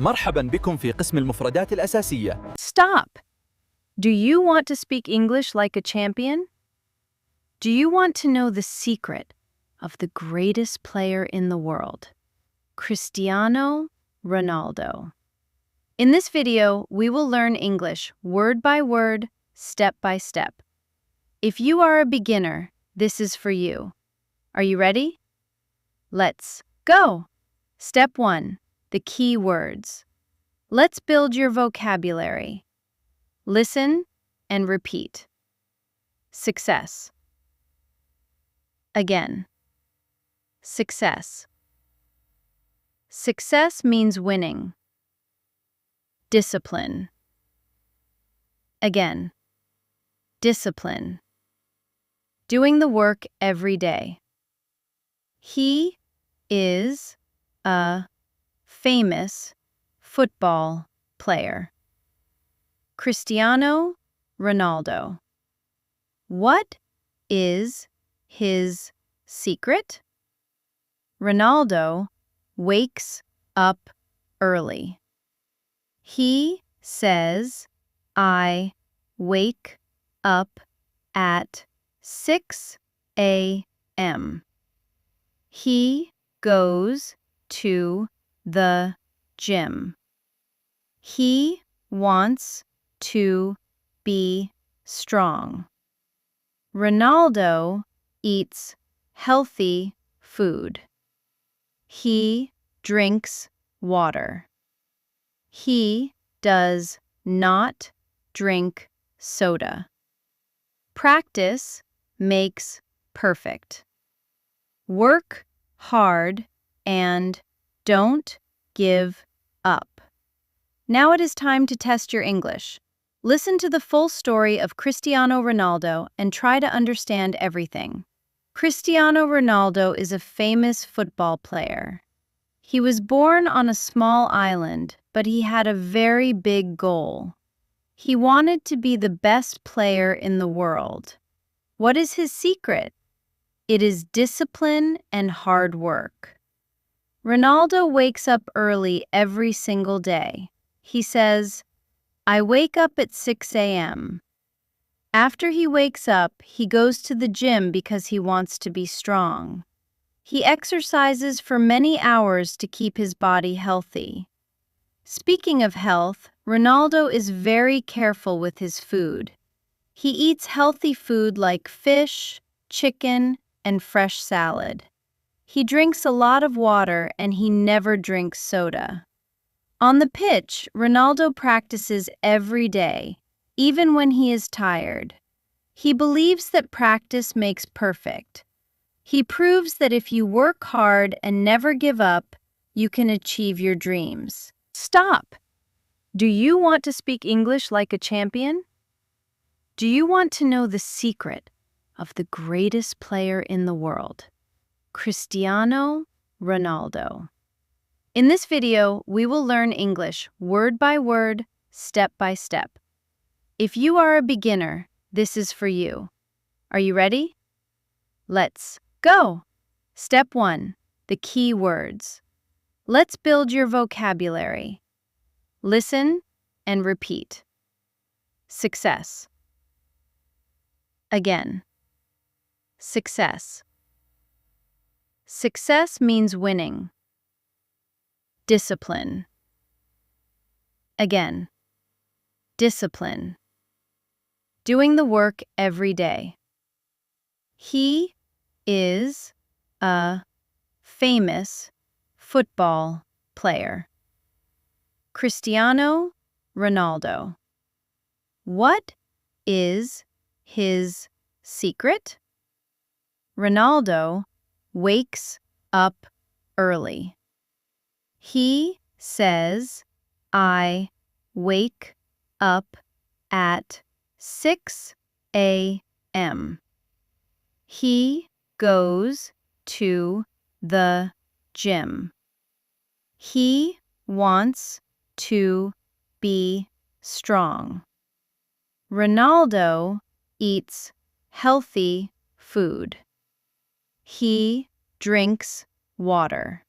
مرحبا بكم في قسم المفردات الأساسية. Stop! Do you want to speak English like a champion? Do you want to know the secret of the greatest player in the world, Cristiano Ronaldo? In this video, we will learn English word by word, step by step. If you are a beginner, this is for you. Are you ready? Let's go! Step 1. The key words. Let's build your vocabulary. Listen and repeat. Success. Again. Success. Success means winning. Discipline. Again. Discipline. Doing the work every day. He is a famous football player. Cristiano Ronaldo. What is his secret? Ronaldo wakes up early. He says, I wake up at 6 a.m. He goes to the gym. He wants to be strong. Ronaldo eats healthy food. He drinks water. He does not drink soda. Practice makes perfect. Work hard and don't give up. Now it is time to test your English. Listen to the full story of Cristiano Ronaldo and try to understand everything. Cristiano Ronaldo is a famous football player. He was born on a small island, but he had a very big goal. He wanted to be the best player in the world. What is his secret? It is discipline and hard work. Ronaldo wakes up early every single day. He says, I wake up at 6 a.m. After he wakes up, he goes to the gym because he wants to be strong. He exercises for many hours to keep his body healthy. Speaking of health, Ronaldo is very careful with his food. He eats healthy food like fish, chicken, and fresh salad. He drinks a lot of water and he never drinks soda. On the pitch, Ronaldo practices every day, even when he is tired. He believes that practice makes perfect. He proves that if you work hard and never give up, you can achieve your dreams. Stop! Do you want to speak English like a champion? Do you want to know the secret of the greatest player in the world, Cristiano Ronaldo? In this video, we will learn English word by word, step by step. If you are a beginner, this is for you. Are you ready? Let's go! Step 1. The key words. Let's build your vocabulary. Listen and repeat. Success. Again. Success. Success means winning. Discipline. Again. Discipline. Doing the work every day. He is a famous football player. Cristiano Ronaldo. What is his secret? Ronaldo wakes up early. He says, I wake up at 6 a.m. He goes to the gym. He wants to be strong. Ronaldo eats healthy food. He drinks water.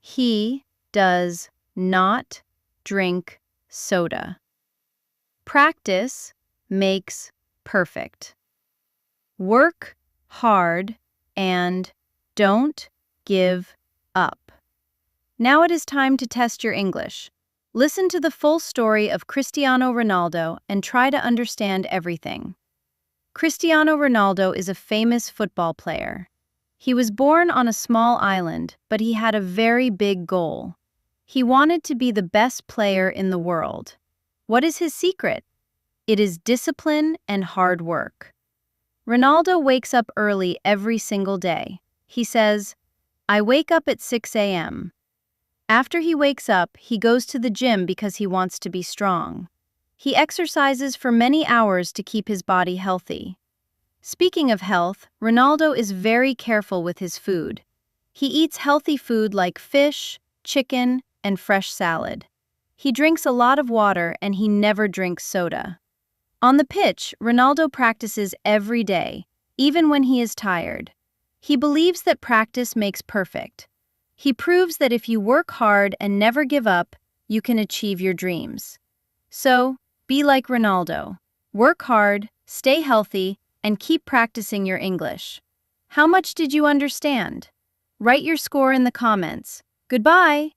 He does not drink soda. Practice makes perfect. Work hard and don't give up. Now it is time to test your English. Listen to the full story of Cristiano Ronaldo and try to understand everything. Cristiano Ronaldo is a famous football player. He was born on a small island, but he had a very big goal. He wanted to be the best player in the world. What is his secret? It is discipline and hard work. Ronaldo wakes up early every single day. He says, "I wake up at 6 a.m. After he wakes up, he goes to the gym because he wants to be strong. He exercises for many hours to keep his body healthy. Speaking of health, Ronaldo is very careful with his food. He eats healthy food like fish, chicken, and fresh salad. He drinks a lot of water and he never drinks soda. On the pitch, Ronaldo practices every day, even when he is tired. He believes that practice makes perfect. He proves that if you work hard and never give up, you can achieve your dreams. So, be like Ronaldo. Work hard, stay healthy, and keep practicing your English. How much did you understand? Write your score in the comments. Goodbye!